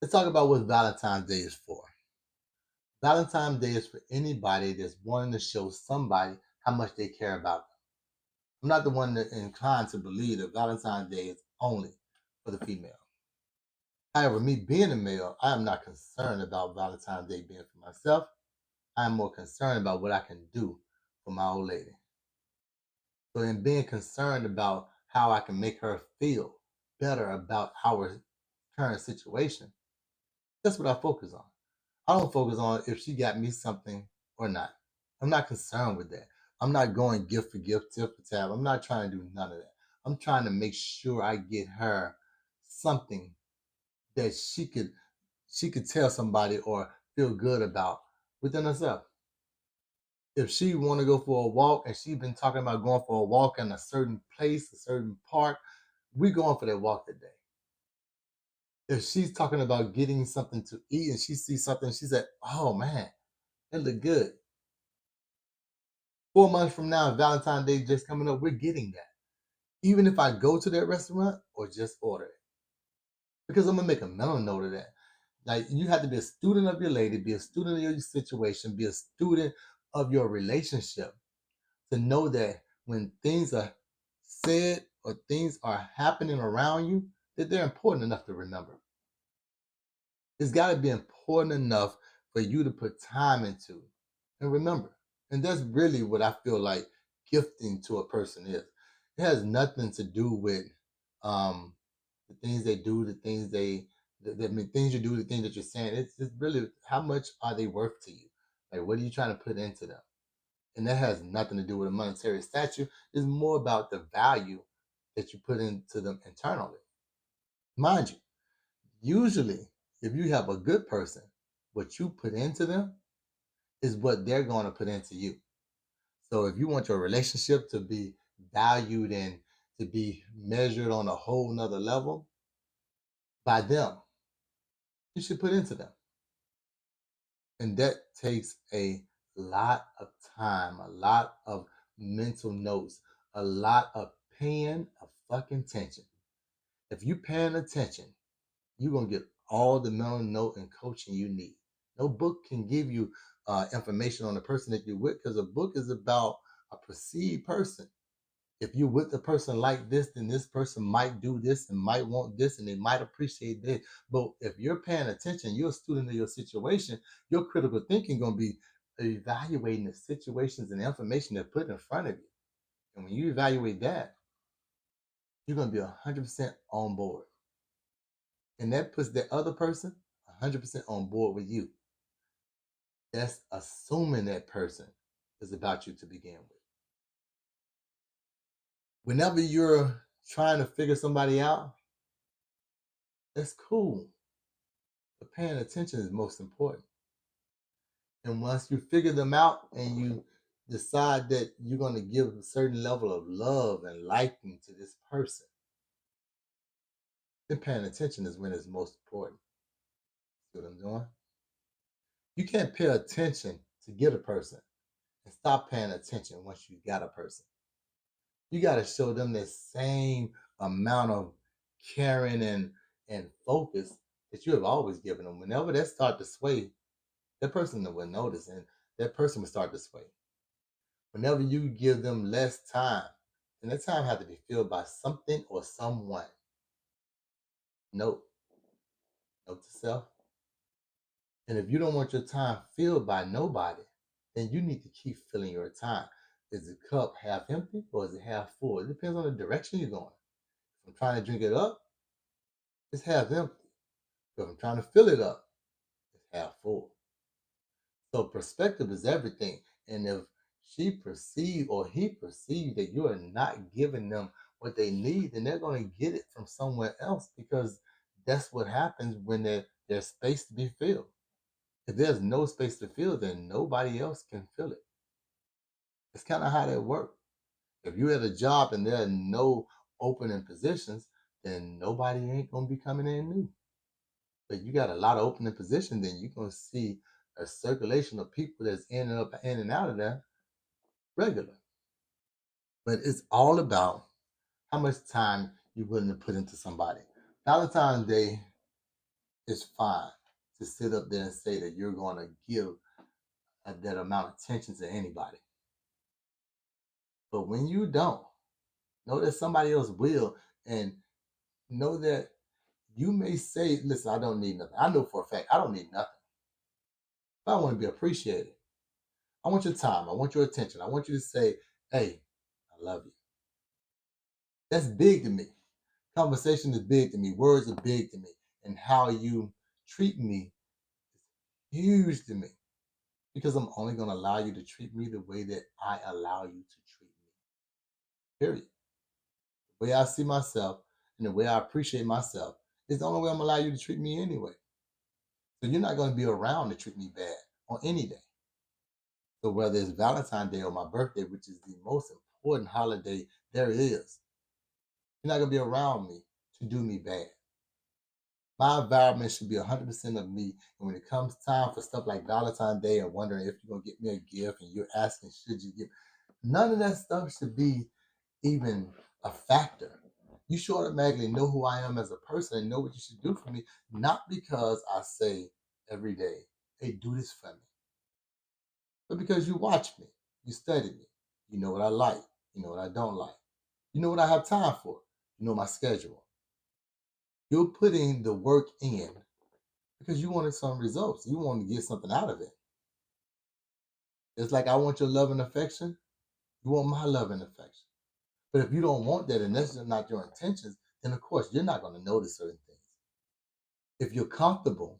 Let's talk about what Valentine's Day is for. Valentine's Day is for anybody that's wanting to show somebody how much they care about them. I'm not the one that inclined to believe that Valentine's Day is only for the female. However, me being a male, I am not concerned about Valentine's Day being for myself. I am more concerned about what I can do for my old lady. So, in being concerned about how I can make her feel better about our current situation, that's what I focus on. I don't focus on if she got me something or not. I'm not concerned with that. I'm not going gift for gift, tip for tab. I'm not trying to do none of that. I'm trying to make sure I get her something that she could tell somebody or feel good about within herself. If she want to go for a walk and she's been talking about going for a walk in a certain place, a certain park, we going for that walk today. If she's talking about getting something to eat and she sees something, she said, "Oh man, it look good." 4 months from now, Valentine's Day just coming up, we're getting that. Even if I go to that restaurant or just order it. Because I'm gonna make a mental note of that. Like you have to be a student of your lady, be a student of your situation, be a student of your relationship to know that when things are said or things are happening around you, that they're important enough to remember. It's got to be important enough for you to put time into and remember. And that's really what I feel like gifting to a person is. It has nothing to do with um, the things they do, the things you do, the things that you're saying. It's really how much are they worth to you? Like, what are you trying to put into them? And that has nothing to do with a monetary statue. It's more about the value that you put into them internally. Mind you, usually, if you have a good person, what you put into them is what they're going to put into you. So if you want your relationship to be valued and to be measured on a whole nother level by them, you should put into them. And that takes a lot of time, a lot of mental notes, a lot of paying a fucking attention. If you paying attention, you're gonna get all the mental note and coaching you need. No book can give you information on the person that you're with because a book is about a perceived person. If you're with a person like this, then this person might do this and might want this and they might appreciate this. But if you're paying attention, you're a student of your situation, your critical thinking gonna be evaluating the situations and the information they're put in front of you. And when you evaluate that, you're gonna be 100% on board. And that puts that other person 100% on board with you. That's assuming that person is about you to begin with. Whenever you're trying to figure somebody out, that's cool. But paying attention is most important. And once you figure them out and you decide that you're going to give a certain level of love and liking to this person, then paying attention is when it's most important. See what I'm doing? You can't pay attention to get a person and stop paying attention once you got a person. You got to show them the same amount of caring and focus that you have always given them. Whenever they start to sway, that person will notice, and that person will start to sway. Whenever you give them less time, and that time has to be filled by something or someone. Note, note to self. And if you don't want your time filled by nobody, then you need to keep filling your time. Is the cup half empty or is it half full? It depends on the direction you're going. If I'm trying to drink it up, it's half empty. If I'm trying to fill it up, it's half full. So perspective is everything. And if she perceive or he perceive that you are not giving them what they need, then they're going to get it from somewhere else because that's what happens when there's space to be filled. If there's no space to fill, then nobody else can fill it. It's kind of how that works. If you're at a job and there are no opening positions, then nobody ain't gonna be coming in new. But you got a lot of opening positions, then you're gonna see a circulation of people that's in and up in and out of there regular. But it's all about how much time you're willing to put into somebody. Valentine's Day it's fine to sit up there and say that you're going to give that amount of attention to anybody. But when you don't, know that somebody else will, and know that you may say, listen, I don't need nothing. I know for a fact I don't need nothing. But I want to be appreciated. I want your time. I want your attention. I want you to say, hey, I love you. That's big to me. Conversation is big to me. Words are big to me. And how you treat me is huge to me. Because I'm only going to allow you to treat me the way that I allow you to treat me. Period. The way I see myself and the way I appreciate myself is the only way I'm going to allow you to treat me anyway. So you're not going to be around to treat me bad on any day. So whether it's Valentine's Day or my birthday, which is the most important holiday there is, you're not going to be around me to do me bad. My environment should be 100% of me. And when it comes time for stuff like Valentine's Day and wondering if you're going to get me a gift and you're asking, should you give, none of that stuff should be even a factor. You should automatically know who I am as a person and know what you should do for me, not because I say every day, hey, do this for me, but because you watch me, you study me, you know what I like, you know what I don't like, you know what I have time for, you know my schedule. You're putting the work in because you wanted some results. You want to get something out of it. It's like I want your love and affection. You want my love and affection. But if you don't want that and that's just not your intentions, then of course you're not going to notice certain things. If you're comfortable,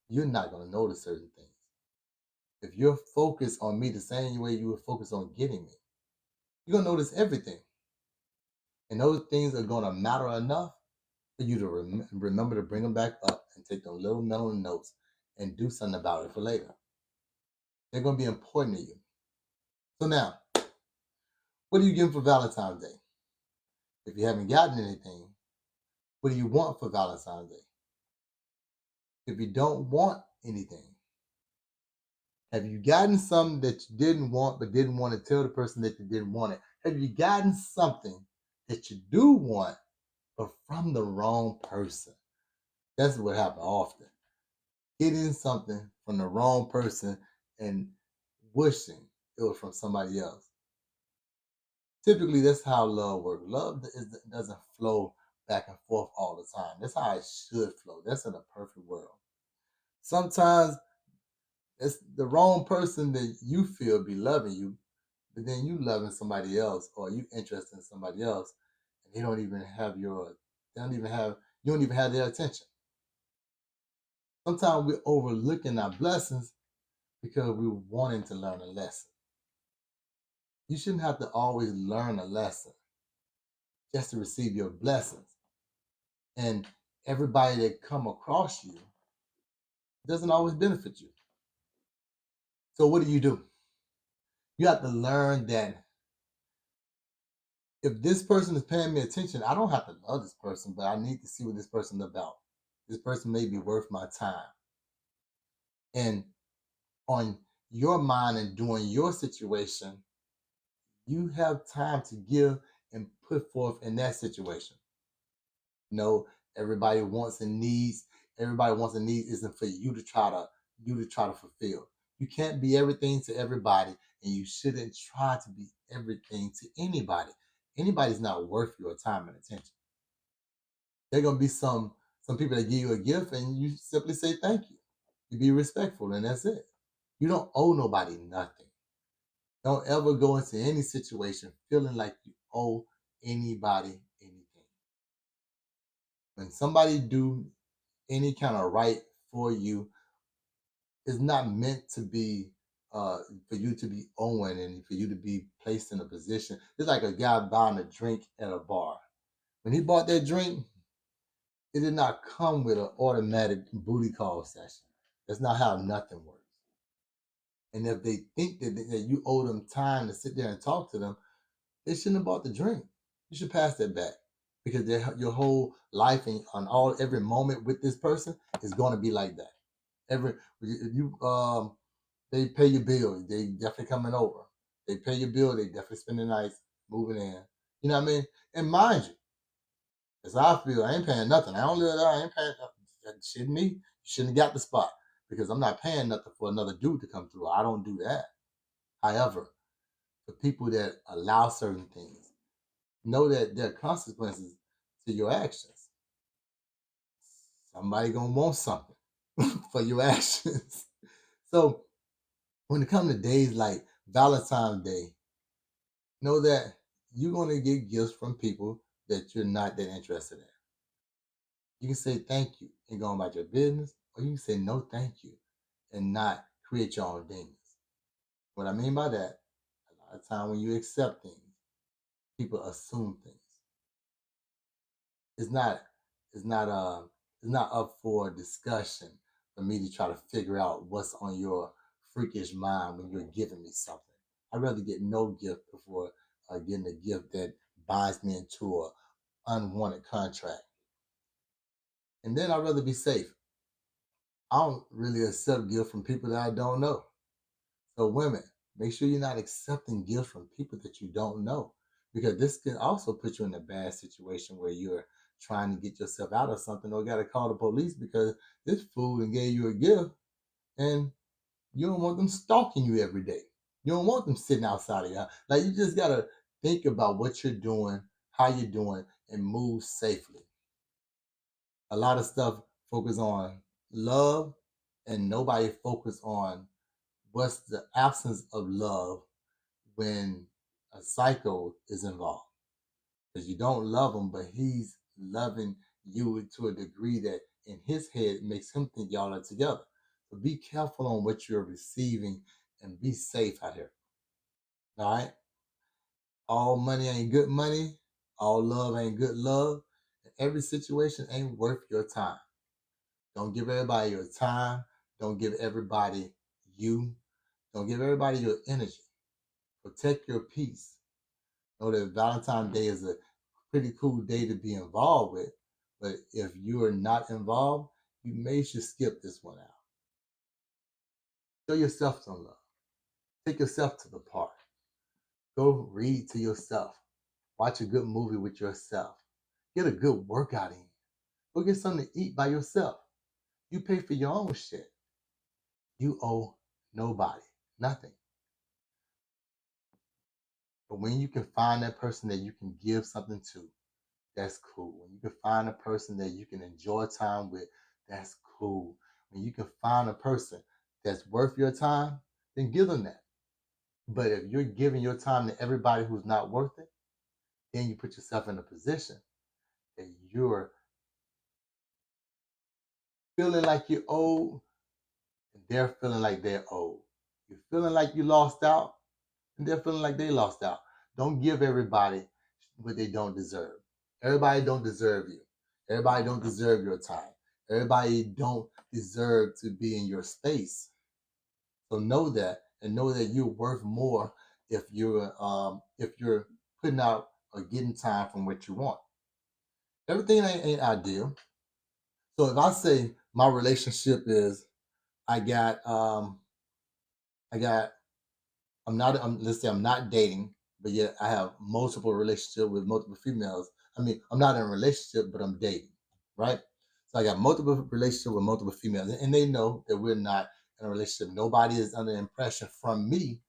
you're not going to notice certain things. If you're focused on me the same way you were focused on getting me, you're going to notice everything. And those things are going to matter enough for you to remember to bring them back up and take those little mental notes and do something about it for later. They're going to be important to you. So now, what are you getting for Valentine's Day? If you haven't gotten anything, what do you want for Valentine's Day? If you don't want anything, have you gotten something that you didn't want but didn't want to tell the person that you didn't want it? Have you gotten something that you do want but from the wrong person? That's what happens often. Getting something from the wrong person and wishing it was from somebody else. Typically, that's how love works. Love doesn't flow back and forth all the time. That's how it should flow. That's in a perfect world. Sometimes it's the wrong person that you feel be loving you, but then you loving somebody else or you interested in somebody else, and they don't even have you don't even have their attention. Sometimes we're overlooking our blessings because we're wanting to learn a lesson. You shouldn't have to always learn a lesson just to receive your blessings. And everybody that come across you doesn't always benefit you. So what do? You have to learn that if this person is paying me attention, I don't have to love this person, but I need to see what this person is about. This person may be worth my time. And on your mind and during your situation, you have time to give and put forth in that situation. No, everybody wants and needs. Everybody wants and needs isn't for you to try to fulfill. You can't be everything to everybody, and you shouldn't try to be everything to anybody. Anybody's not worth your time and attention. There are gonna be some people that give you a gift, and you simply say thank you. You be respectful, and that's it. You don't owe nobody nothing. Don't ever go into any situation feeling like you owe anybody anything. When somebody do any kind of right for you, it's not meant to be for you to be owing and for you to be placed in a position. It's like a guy buying a drink at a bar. When he bought that drink, it did not come with an automatic booty call session. That's not how nothing works. And if they think that you owe them time to sit there and talk to them, they shouldn't have bought the drink. You should pass that back because your whole life and on every moment with this person is going to be like that. They pay your bill, they definitely coming over. They pay your bill, they definitely spend the night moving in. You know what I mean? And mind you, as I feel, I ain't paying nothing. I don't live there. I ain't paying nothing. shitting me? You shouldn't have got the spot because I'm not paying nothing for another dude to come through. I don't do that. However, for people that allow certain things, know that there are consequences to your actions. Somebody gonna want something for your actions. So when it comes to days like Valentine's Day, know that you're gonna get gifts from people that you're not that interested in. You can say thank you and go about your business, or you can say no thank you and not create your own demons. What I mean by that, a lot of time when you accept things, people assume things. It's not it's not it's not up for discussion for me to try to figure out what's on your freakish mind when you're giving me something. I'd rather get no gift before getting a gift that binds me into a unwanted contract. And then I'd rather be safe. I don't really accept gifts from people that I don't know. So women, make sure you're not accepting gifts from people that you don't know, because this can also put you in a bad situation where you're trying to get yourself out of something or got to call the police because this fool and gave you a gift and you don't want them stalking you every day. You don't want them sitting outside of you. Like you just gotta think about what you're doing, how you're doing, and move safely. A lot of stuff focus on love and nobody focus on what's the absence of love when a psycho is involved. Because you don't love him, but he's loving you to a degree that in his head makes him think y'all are together. So be careful on what you're receiving and be safe out here. All right? All money ain't good money. All love ain't good love. And every situation ain't worth your time. Don't give everybody your time. Don't give everybody you. Don't give everybody your energy. Protect your peace. Know that Valentine's Day is a pretty cool day to be involved with, but if you are not involved, you may should skip this one out. Show yourself some love. Take yourself to the park. Go read to yourself. Watch a good movie with yourself. Get a good workout in. Go get something to eat by yourself. You pay for your own shit. You owe nobody nothing. But when you can find that person that you can give something to, that's cool. When you can find a person that you can enjoy time with, that's cool. When you can find a person that's worth your time, then give them that. But if you're giving your time to everybody who's not worth it, then you put yourself in a position that you're feeling like you're old and they're feeling like they're old. You're feeling like you lost out and they're feeling like they lost out. Don't give everybody what they don't deserve. Everybody don't deserve you. Everybody don't deserve your time. Everybody don't deserve to be in your space. So know that and know that you're worth more if you're putting out or getting time from what you want. Everything ain't ideal. So if I say my relationship is I got I got let's say I'm not dating, but yet I have multiple relationships with multiple females. I mean, I'm not in a relationship, but I'm dating, right? So I got multiple relationships with multiple females, and they know that we're not in a relationship. Nobody is under the impression from me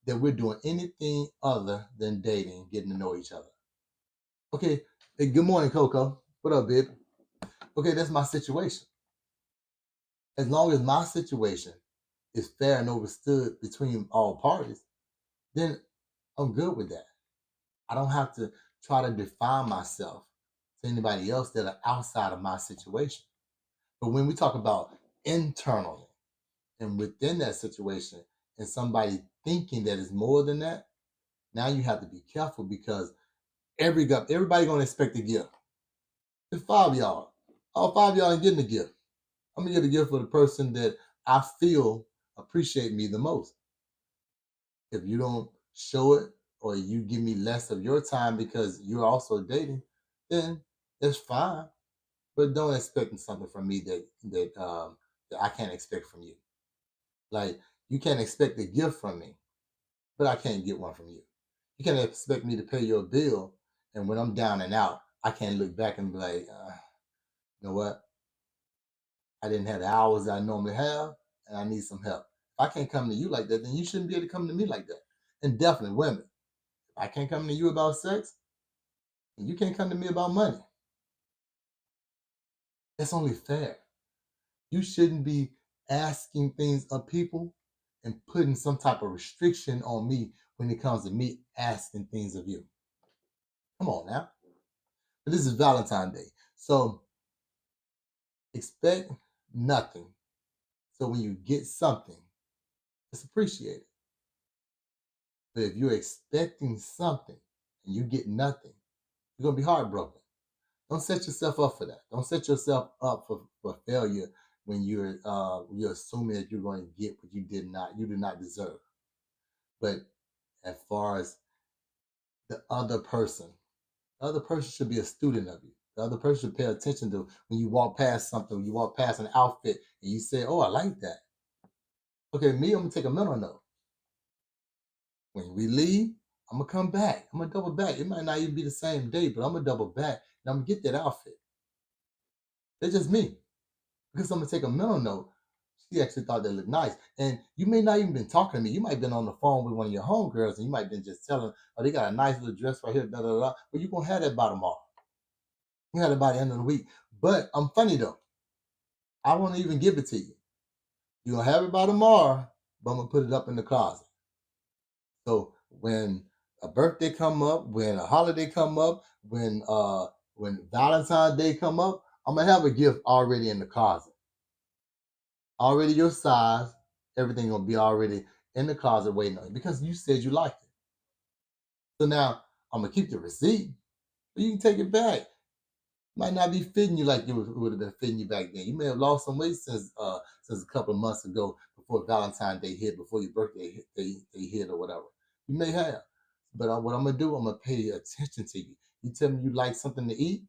that we're doing anything other than dating, getting to know each other. Okay, hey, good morning, Coco. What up, babe? Okay, that's my situation. As long as my situation is fair and understood between all parties, then I'm good with that. I don't have to try to define myself to anybody else that are outside of my situation. But when we talk about internally and within that situation and somebody thinking that is more than that, now you have to be careful because everybody gonna expect a gift. It's five of y'all. All five of y'all ain't getting a gift. I'm gonna get a gift for the person that I feel appreciate me the most. If you don't show it or you give me less of your time because you're also dating, then it's fine. But don't expect something from me that I can't expect from you. Like you can't expect a gift from me, but I can't get one from you. You can't expect me to pay your bill, and when I'm down and out, I can't look back and be like, you know what? I didn't have the hours that I normally have, and I need some help. If I can't come to you like that, then you shouldn't be able to come to me like that. And definitely women, if I can't come to you about sex, and you can't come to me about money. That's only fair. You shouldn't be asking things of people and putting some type of restriction on me when it comes to me asking things of you. Come on now. But this is Valentine Day. So expect nothing. So when you get something, it's appreciated. But if you're expecting something and you get nothing, you're gonna be heartbroken. Don't set yourself up for that. Don't set yourself up for failure when you're assuming that you're going to get what you do not deserve. But as far as the other person should be a student of you. The other person should pay attention to when you walk past something, when you walk past an outfit and you say, "Oh, I like that." Okay, me, I'm gonna take a mental note. When we leave, I'm gonna come back. I'm gonna double back. It might not even be the same day, but I'm gonna double back and I'm gonna get that outfit. That's just me. Because I'm gonna take a mental note. She actually thought they looked nice. And you may not even been talking to me. You might have been on the phone with one of your homegirls and you might have been just telling, oh, they got a nice little dress right here, da da da. But you're gonna have that by tomorrow. You have it by the end of the week. But I'm funny though. I won't even give it to you. You're gonna have it by tomorrow, but I'm gonna put it up in the closet. So when a birthday come up, when a holiday come up, when Valentine's Day come up, I'm gonna have a gift already in the closet. Already your size, everything gonna be already in the closet waiting on you because you said you liked it. So now I'm gonna keep the receipt, but you can take it back. Might not be fitting you like it would have been fitting you back then. You may have lost some weight since a couple of months ago before Valentine's Day hit, before your birthday they hit or whatever. You may have, but what I'm gonna do, I'm gonna pay attention to you. You tell me you like something to eat,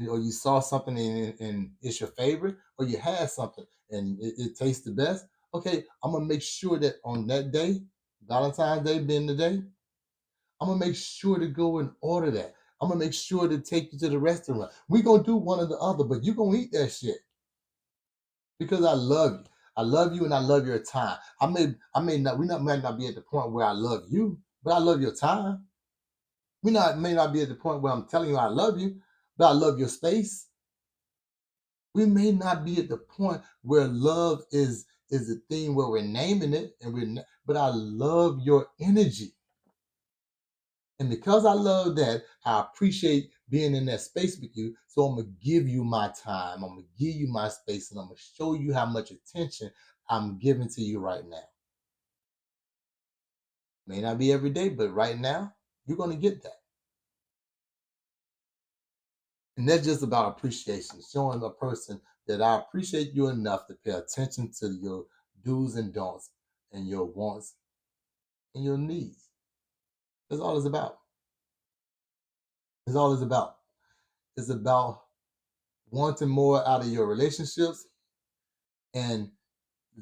or you saw something and it's your favorite, or you had something and it tastes the best. Okay, I'm gonna make sure that on that day, Valentine's Day being the day, I'm gonna make sure to go and order that. I'm gonna make sure to take you to the restaurant. We gonna do one or the other, but you gonna eat that shit because I love you. I love you and I love your time. Might not be at the point where I love you, but I love your time. May not be at the point where I'm telling you I love you, but I love your space. We may not be at the point where love is a thing where we're naming it but I love your energy. And because I love that, I appreciate being in that space with you. So I'm gonna give you my time. I'm gonna give you my space and I'm gonna show you how much attention I'm giving to you right now. May not be every day, but right now, you're gonna get that. And that's just about appreciation, showing a person that I appreciate you enough to pay attention to your do's and don'ts and your wants and your needs. That's all it's about. It's all it's about. It's about wanting more out of your relationships and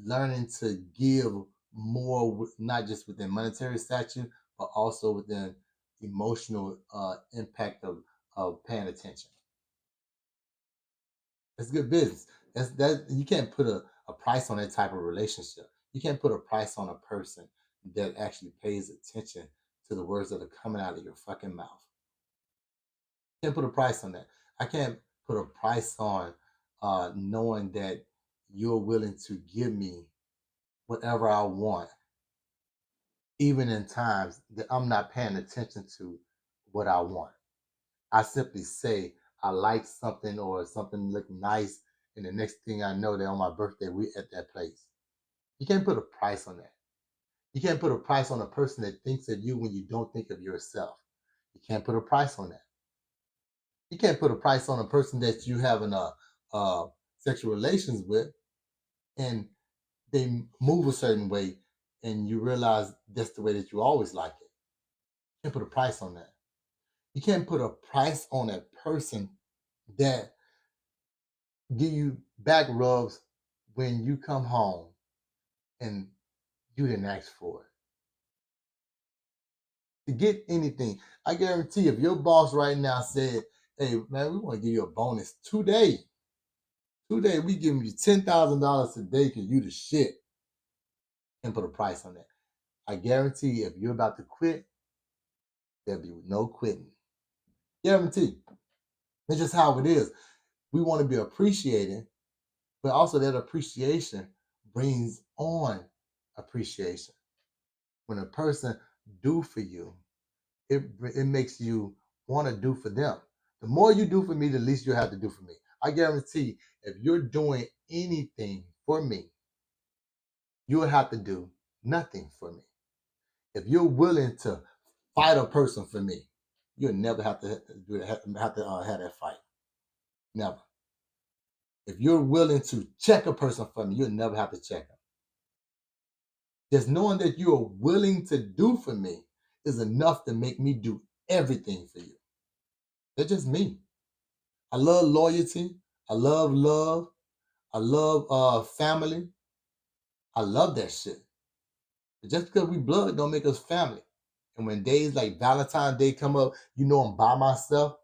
learning to give more, not just within monetary stature, but also within emotional impact of paying attention. It's good business. That you can't put a price on that type of relationship. You can't put a price on a person that actually pays attention to the words that are coming out of your fucking mouth. Can't put a price on that. I can't put a price on knowing that you're willing to give me whatever I want, even in times that I'm not paying attention to what I want. I simply say I like something or something look nice, and the next thing I know, that on my birthday we at that place. You can't put a price on that. You can't put a price on a person that thinks of you when you don't think of yourself. You can't put a price on that. You can't put a price on a person that you having sexual relations with, and they move a certain way, and you realize that's the way that you always like it. You can't put a price on that. You can't put a price on a person that give you back rubs when you come home and you didn't ask for it. To get anything, I guarantee if your boss right now said, hey man, we want to give you a bonus today, 2 days, we giving you $10,000 a day because you the shit, and put a price on that. I guarantee if you're about to quit, there'll be no quitting. Guarantee. It's just how it is. We want to be appreciated, but also that appreciation brings on appreciation. When a person do for you, it makes you want to do for them. The more you do for me, the least you have to do for me. I guarantee if you're doing anything for me, you would have to do nothing for me. If you're willing to fight a person for me, you'll never have to do that, have that fight. Never. If you're willing to check a person for me, you'll never have to check them. Just knowing that you are willing to do for me is enough to make me do everything for you. That's just me. I love loyalty. I love love. I love family. I love that shit. But just because we blood don't make us family. And when days like Valentine Day come up, you know I'm by myself.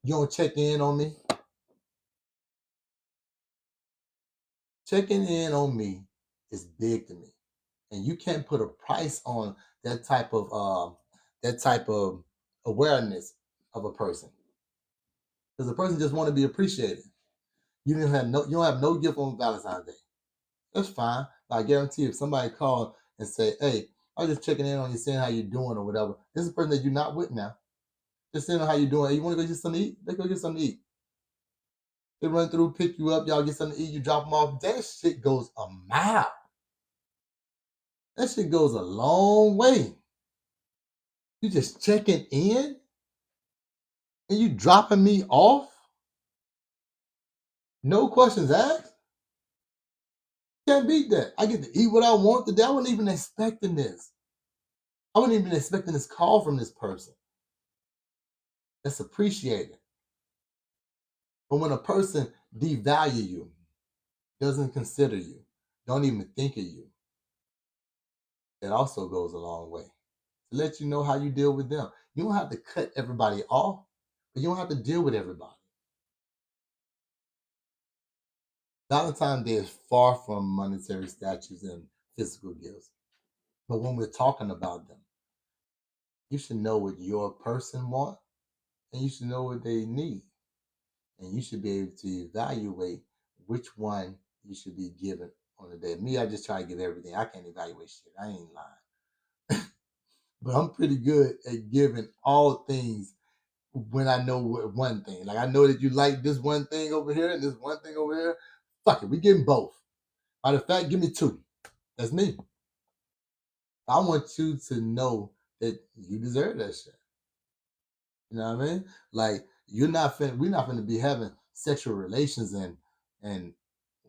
You don't check in on me. Checking in on me is big to me. And you can't put a price on that type of awareness of a person. Because the person just want to be appreciated. You don't have no gift on Valentine's Day. That's fine. But I guarantee if somebody called and say, hey, I was just checking in on you, saying how you doing or whatever. This is a person that you're not with now. Just saying how you doing. Hey, you want to go get something to eat? Let's go get something to eat. They run through, pick you up, y'all get something to eat, you drop them off. That shit goes a mile. That shit goes a long way. You just checking in and you dropping me off? No questions asked? Can't beat that. I get to eat what I want today. I wasn't even expecting this. I wasn't even expecting this call from this person. That's appreciated. But when a person devalue you, doesn't consider you, don't even think of you, that also goes a long way. To let you know how you deal with them. You don't have to cut everybody off, but you don't have to deal with everybody. Valentine's Day is far from monetary statues and physical gifts. But when we're talking about them, you should know what your person wants and you should know what they need. And you should be able to evaluate which one you should be given on the day. Me, I just try to give everything. I can't evaluate shit. I ain't lying. But I'm pretty good at giving all things when I know one thing. Like I know that you like this one thing over here and this one thing over here. Fuck it, we getting both. Matter of fact, give me two. That's me. I want you to know that you deserve that shit. You know what I mean? Like we're not finna be having sexual relations and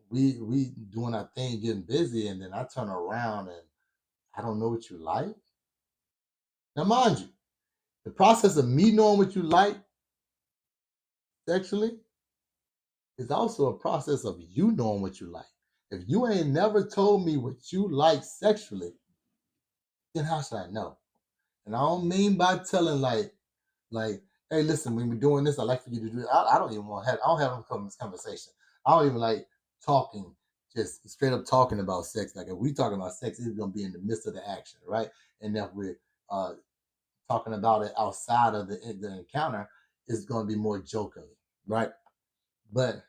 we doing our thing, getting busy, and then I turn around and I don't know what you like. Now, mind you, the process of me knowing what you like sexually is also a process of you knowing what you like. If you ain't never told me what you like sexually, then how should I know? And I don't mean by telling like, hey, listen, when we're doing this, I like for you to do it. I don't even want to have, I don't have this conversation. I don't even like talking, just straight up talking about sex. Like if we talking about sex, it's gonna be in the midst of the action, right? And if we're talking about it outside of the encounter, it's gonna be more jokingly, right? But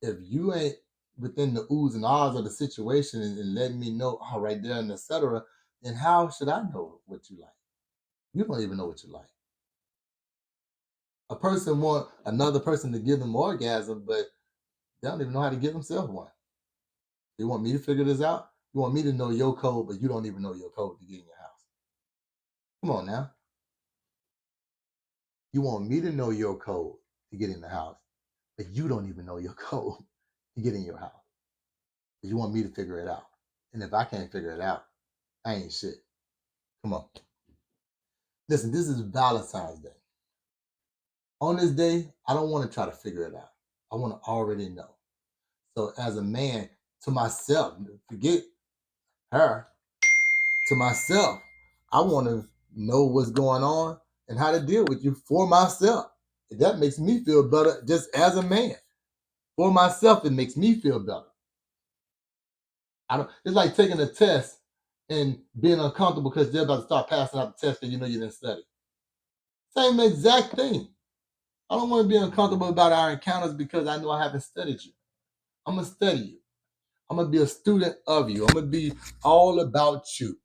if you ain't within the oohs and ahs of the situation and letting me know, all right there and etc., then how should I know what you like? You don't even know what you like. A person want another person to give them orgasm, but they don't even know how to give themselves one. You want me to figure this out? You want me to know your code, but you don't even know your code to get in your house. Come on now. You want me to know your code to get in the house, but you don't even know your code to get in your house. You want me to figure it out. And if I can't figure it out, I ain't shit. Come on. Listen, this is Valentine's Day. On this day, I don't want to try to figure it out. I want to already know. So as a man, to myself, forget her, to myself, I want to know what's going on and how to deal with you for myself. That makes me feel better just as a man. For myself, it makes me feel better. I don't. It's like taking a test and being uncomfortable because they're about to start passing out the test and you know you didn't study. Same exact thing. I don't want to be uncomfortable about our encounters because I know I haven't studied you. I'm gonna study you. I'm gonna be a student of you. I'm gonna be all about you.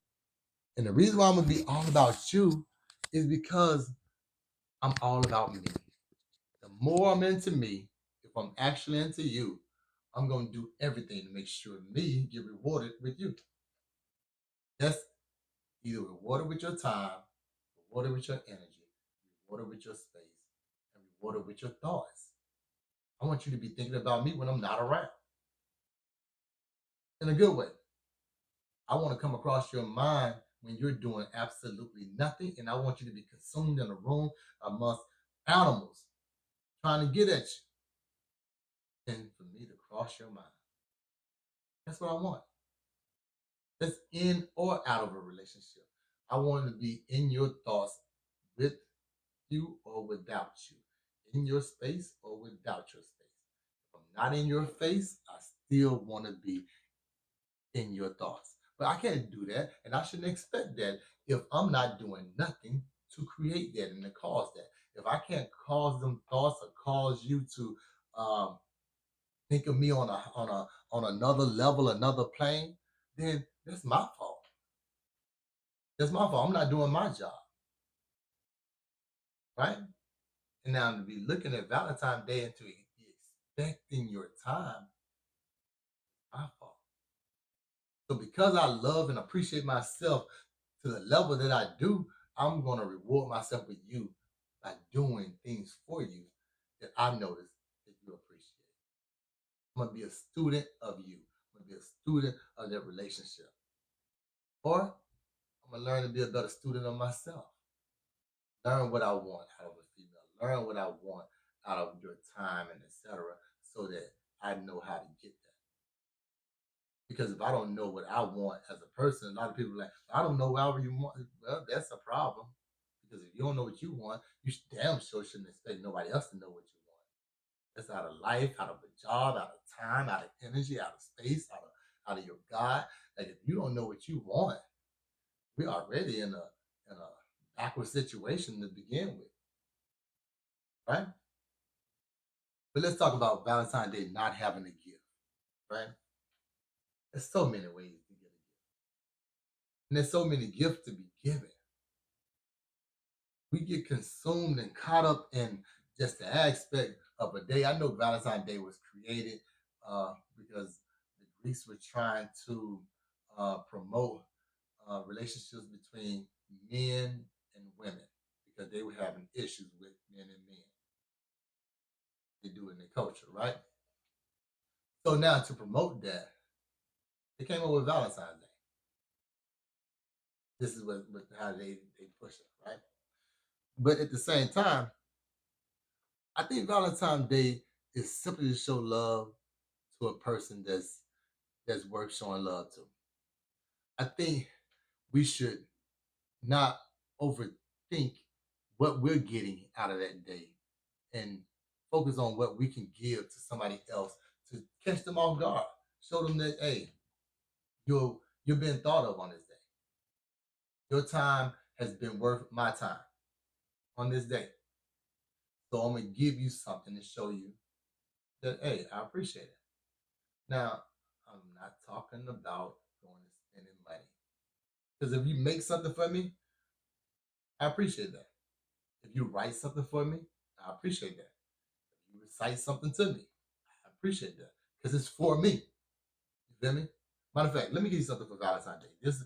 And the reason why I'm gonna be all about you is because I'm all about me. The more I'm into me, if I'm actually into you, I'm gonna do everything to make sure me get rewarded with you. That's either rewarded with your time, rewarded with your energy, rewarded with your space, and rewarded with your thoughts. I want you to be thinking about me when I'm not around in a good way. I want to come across your mind when you're doing absolutely nothing, and I want you to be consumed in a room amongst animals trying to get at you, and for me to cross your mind. That's what I want. That's in or out of a relationship. I want to be in your thoughts with you or without you, in your space or without your space. If I'm not in your face, I still want to be in your thoughts. But I can't do that, and I shouldn't expect that if I'm not doing nothing to create that and to cause that. If I can't cause them thoughts or cause you to um, think of me on another level, another plane, then that's my fault. That's my fault. I'm not doing my job, right? And now to be looking at Valentine's Day and to be expecting your time, my fault. So because I love and appreciate myself to the level that I do, I'm gonna reward myself with you by doing things for you that I notice that you appreciate. I'm gonna be a student of you. I'm gonna be a student of that relationship. Or I'm gonna learn to be a better student of myself. Learn what I want out of a female. Learn what I want out of your time and etc. So that I know how to get that. Because if I don't know what I want as a person, a lot of people are like, I don't know whatever you want. Well, that's a problem. Because if you don't know what you want, you damn sure shouldn't expect nobody else to know what you want. That's out of life, out of a job, out of time, out of energy, out of space, out of your God. Like if you don't know what you want, we're already in a backward situation to begin with, right? But let's talk about Valentine's Day not having a gift, right? There's so many ways to get a gift. And there's so many gifts to be given. We get consumed and caught up in just the aspect of a day. I know Valentine's Day was created because the Greeks were trying to promote relationships between men and women because they were having issues with men and men. They do it in their culture, right? So now to promote that, they came up with Valentine's Day. This is what how they push it, right? But at the same time, I think Valentine's Day is simply to show love to a person that's worth showing love to. I think we should not overthink what we're getting out of that day and focus on what we can give to somebody else to catch them off guard. Show them that hey, you're being thought of on this day. Your time has been worth my time on this day. So I'm gonna give you something to show you that hey, I appreciate it. Now, I'm not talking about going and spending money. Because if you make something for me, I appreciate that. If you write something for me, I appreciate that. If you recite something to me, I appreciate that. Because it's for me. You feel me? Matter of fact, let me give you something for Valentine's Day. This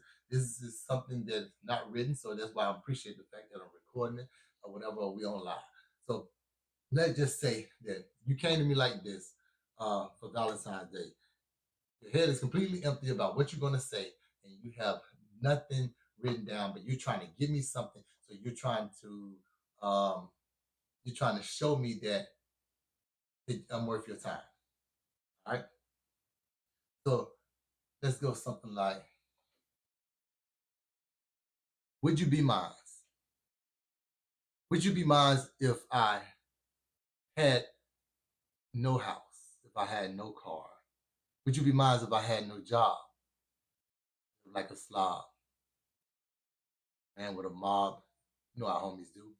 is something that's not written, so that's why I appreciate the fact that I'm recording it or whatever, or we on live. So let's just say that you came to me like this for Valentine's Day. Your head is completely empty about what you're going to say, and you have nothing written down, but you're trying to give me something. So um, you're trying to show me that I'm worth your time. All right. So let's go something like, would you be mine? Would you be mine if I had no house, if if I had no car? Would you be mine if I had no job? Like a slob, man with a mob. You know how homies do.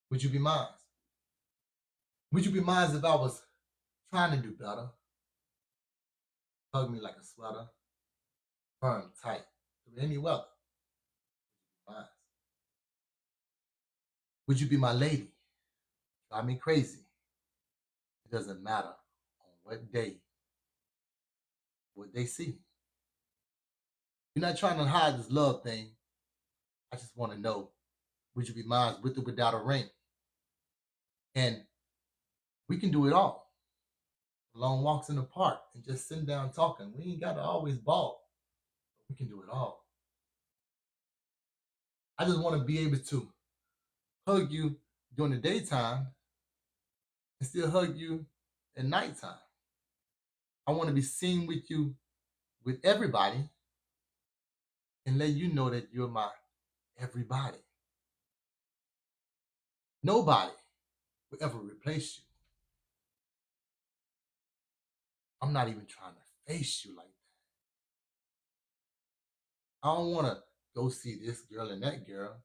Would you be mine? Would you be mine if I was trying to do better? Hug me like a sweater, firm, tight, through any weather. Mine. Would you be my lady? Drive me crazy. It doesn't matter on what day, what they see. You're not trying to hide this love thing. I just want to know, would you be mine with or without a ring? And we can do it all. Long walks in the park and just sitting down talking. We ain't got to always ball. We can do it all. I just want to be able to hug you during the daytime and still hug you at nighttime. I want to be seen with you with everybody and let you know that you're my everybody. Nobody will ever replace you. I'm not even trying to face you like that. I don't want to go see this girl and that girl.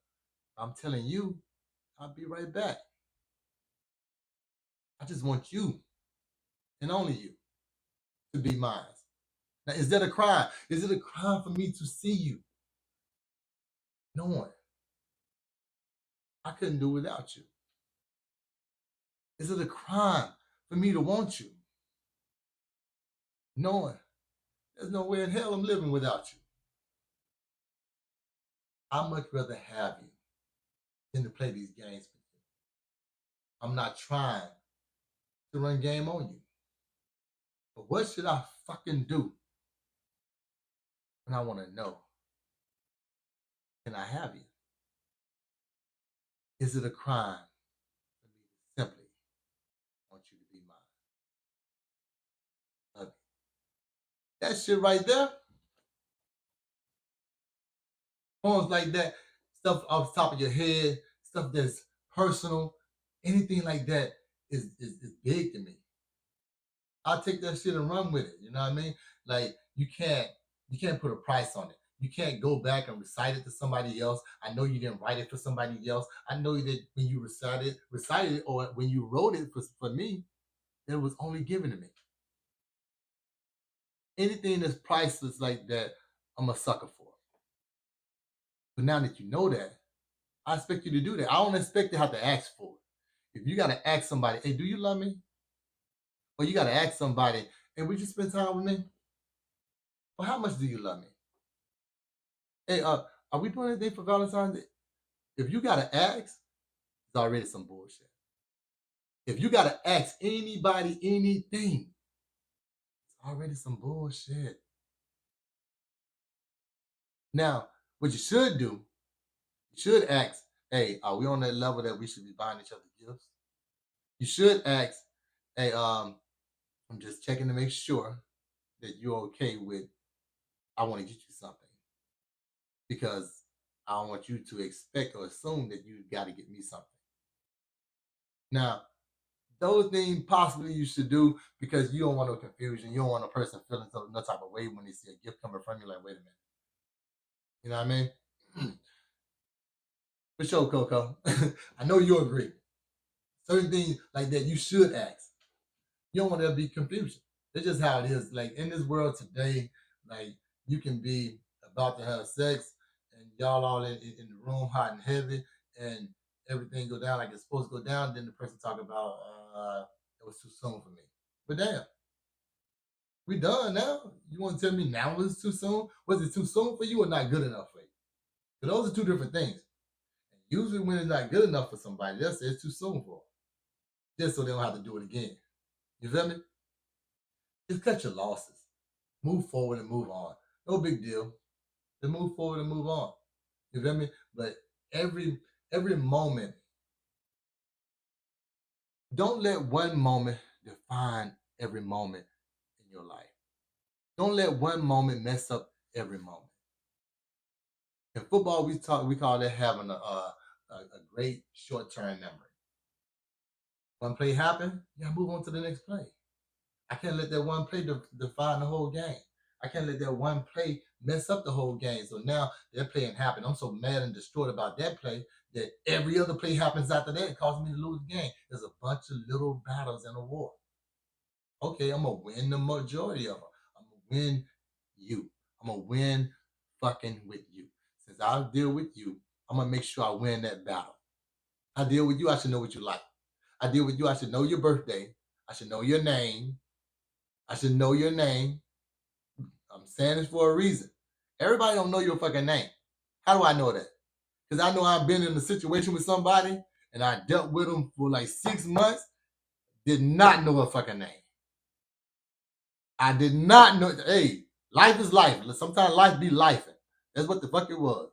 I'm telling you, I'll be right back. I just want you and only you to be mine. Now, is that a crime? Is it a crime for me to see you knowing I couldn't do without you? Is it a crime for me to want you knowing there's no way in hell I'm living without you? I'd much rather have you than to play these games with you. I'm not trying to run game on you. But what should I fucking do when I want to know, can I have you? Is it a crime for me to simply want you to be mine? Love you. That shit right there, poems like that, stuff off the top of your head, stuff that's personal, anything like that is big to me. I'll take that shit and run with it. You know what I mean? Like you can't put a price on it. You can't go back and recite it to somebody else. I know you didn't write it for somebody else. I know that when you recited it, or when you wrote it for me, it was only given to me. Anything that's priceless like that, I'm a sucker for. But now that you know that, I expect you to do that. I don't expect to have to ask for it. If you got to ask somebody, hey, do you love me? Or you got to ask somebody, hey, would you spend time with me? Well, how much do you love me? Hey, are we doing anything for Valentine's Day? If you got to ask, it's already some bullshit. If you got to ask anybody anything, it's already some bullshit. Now, what you should do, you should ask, hey, are we on that level that we should be buying each other gifts? You should ask, hey, I'm just checking to make sure that you're okay with, I want to get you something. Because I don't want you to expect or assume that you got to get me something. Now, those things possibly you should do because you don't want no confusion. You don't want a person feeling no type of way when they see a gift coming from you. Like, wait a minute. You know what I mean? For sure, Coco. I know you agree. Certain things like that you should ask. You don't want there to be confusion. It's just how it is. Like in this world today, like you can be about to have sex and y'all all in the room hot and heavy and everything go down like it's supposed to go down. Then the person talk about it was too soon for me. But damn, we done now. You want to tell me now was too soon? Was it too soon for you or not good enough for you? But those are two different things. And usually when it's not good enough for somebody, they'll say it's too soon for them. Just so they don't have to do it again. You feel me? Just cut your losses. Move forward and move on. No big deal. Just move forward and move on. You feel me? But every moment, don't let one moment define every moment in your life. Don't let one moment mess up every moment. In football, we call that having a great short term memory. One play happened, you gotta move on to the next play. I can't let that one play define the whole game. I can't let that one play mess up the whole game. So now that play ain't happened. I'm so mad and destroyed about that play that every other play happens after that. It causes me to lose the game. There's a bunch of little battles in a war. Okay, I'm gonna win the majority of them. I'm gonna win you. I'm gonna win fucking with you. Since I deal with you, I'm gonna make sure I win that battle. I deal with you, I should know what you like. I deal with you, I should know your birthday. I should know your name. I should know your name. I'm saying this for a reason. Everybody don't know your fucking name. How do I know that? Because I know I've been in a situation with somebody and I dealt with them for like 6 months, did not know a fucking name. I did not know. Hey, life is life. Sometimes life be life. That's what the fuck it was.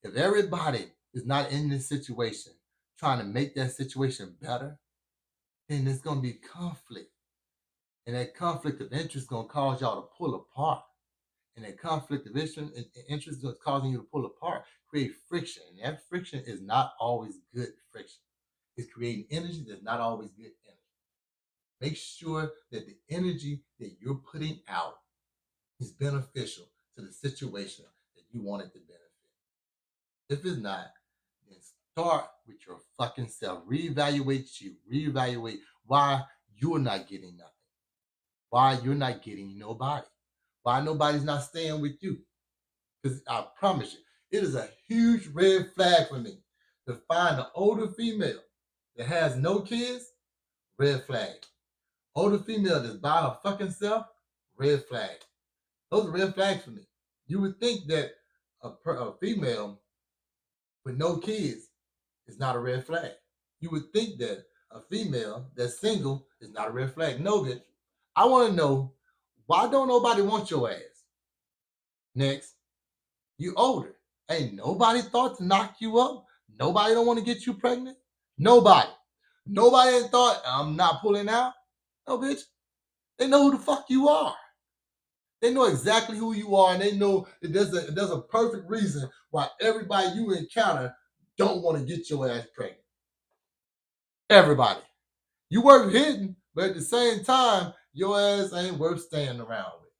If everybody is not in this situation trying to make that situation better, then there's gonna be conflict. And that conflict of interest is gonna cause y'all to pull apart. And that conflict of interest is causing you to pull apart, create friction. And that friction is not always good friction. It's creating energy that's not always good energy. Make sure that the energy that you're putting out is beneficial to the situation that you want it to benefit. If it's not, then start with your fucking self. Reevaluate you. Reevaluate why you're not getting nothing. Why you're not getting nobody. Why nobody's not staying with you. Because I promise you, it is a huge red flag for me to find an older female that has no kids, red flag. Older female that's by her fucking self, red flag. Those are red flags for me. You would think that a female with no kids is not a red flag. You would think that a female that's single is not a red flag. No, bitch. I want to know, why don't nobody want your ass? Next, you older. Ain't nobody thought to knock you up. Nobody don't want to get you pregnant. Nobody. Nobody ain't thought, I'm not pulling out. No, bitch. They know who the fuck you are. They know exactly who you are, and they know that there's a perfect reason why everybody you encounter don't want to get your ass pregnant. Everybody. You worth hitting, but at the same time, your ass ain't worth staying around with.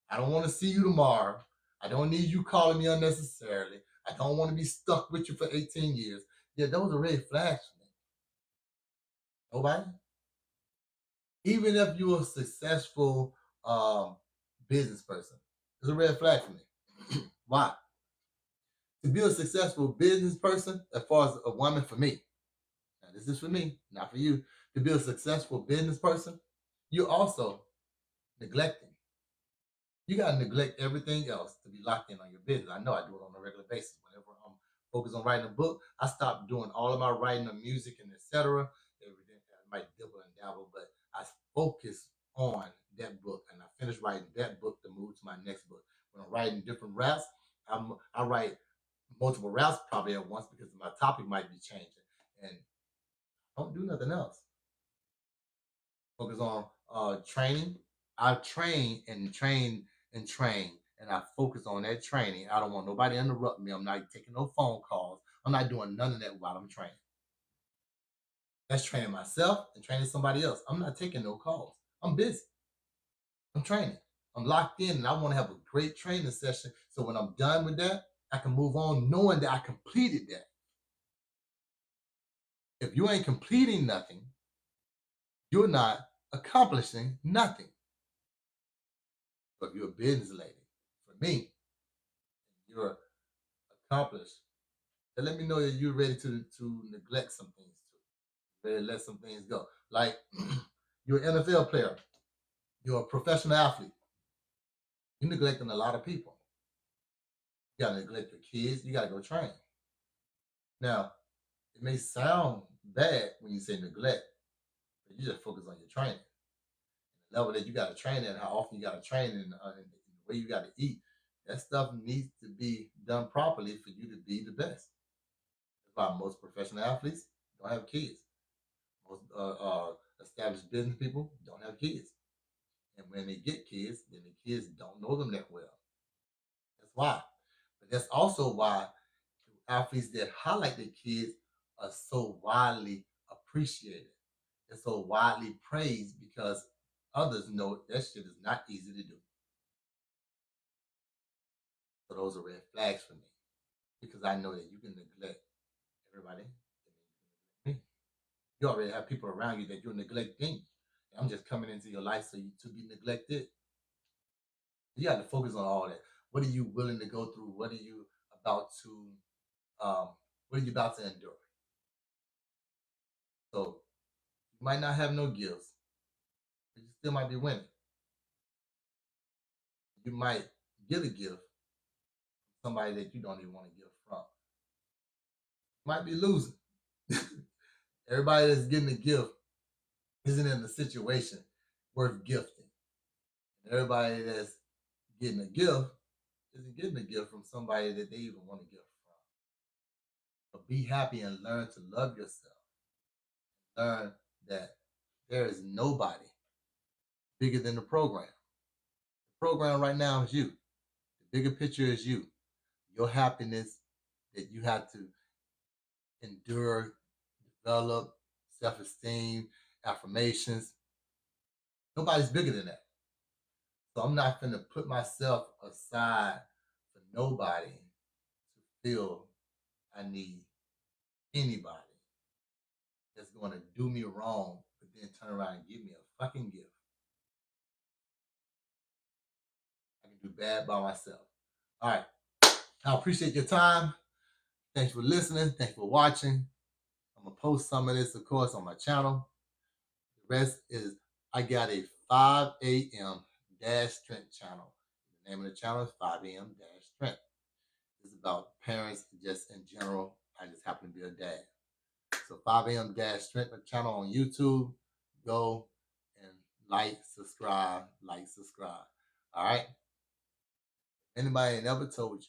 I don't want to see you tomorrow. I don't need you calling me unnecessarily. I don't want to be stuck with you for 18 years. Yeah, those are red flags for me. Nobody? Even if you're a successful business person, it's a red flag for me. Why? To be a successful business person, as far as a woman, for me, now this is for me, not for you. To be a successful business person, you're also neglecting. You gotta neglect everything else to be locked in on your business. I know I do it on a regular basis. Whenever I'm focused on writing a book, I stop doing all of my writing of music and etc. Everything I might dibble and dabble, but I focus on that book and I finish writing that book to move to my next book. When I'm writing different raps, I write multiple raps probably at once because my topic might be changing. And don't do nothing else. Focus on training. I train and train and train, and I focus on that training. I don't want nobody to interrupt me. I'm not taking no phone calls. I'm not doing none of that while I'm training. That's training myself and training somebody else. I'm not taking no calls. I'm busy. I'm training. I'm locked in, and I want to have a great training session. So when I'm done with that, I can move on knowing that I completed that. If you ain't completing nothing, you're not accomplishing nothing. But if you're a business lady, for me, you're accomplished. Then let me know that you're ready to neglect some things too. Ready to let some things go. Like you're an NFL player, you're a professional athlete. You're neglecting a lot of people. You gotta neglect your kids, you gotta go train. Now, it may sound bad when you say neglect, but you just focus on your training. The level that you gotta train at, how often you gotta train, and the way you gotta eat. That stuff needs to be done properly for you to be the best. That's why most professional athletes don't have kids. Most established business people don't have kids. And when they get kids, then the kids don't know them that well. That's why. But that's also why athletes that highlight their kids are so widely appreciated. They're so widely praised because others know that shit is not easy to do. So those are red flags for me because I know that you can neglect everybody. Me. You already have people around you that you're neglecting. I'm just coming into your life so you to be neglected. You got to focus on all that. What are you willing to go through? What are you about to um, what are you about to endure? So you might not have no gifts, but you still might be winning. You might get a gift from somebody that you don't even want to give from. You might be losing. Everybody that's getting a gift isn't in a situation worth gifting. And everybody that's getting a gift isn't getting a gift from somebody that they even want to gift from. But be happy and learn to love yourself. Learn that there is nobody bigger than the program. The program right now is you. The bigger picture is you. Your happiness that you have to endure, develop, self-esteem, affirmations. Nobody's bigger than that. So I'm not going to put myself aside for nobody to feel I need anybody that's going to do me wrong, but then turn around and give me a fucking gift. I can do bad by myself. All right. I appreciate your time. Thanks for listening. Thanks for watching. I'm going to post some of this, of course, on my channel. The rest is I got a 5 a.m. Dash Strength channel. The name of the channel is 5 a.m. Dash Strength. It's about parents just in general. I just happen to be a dad. So 5 a.m. Dash Strength channel on YouTube. Go and subscribe. All right? Anybody ain't ever told you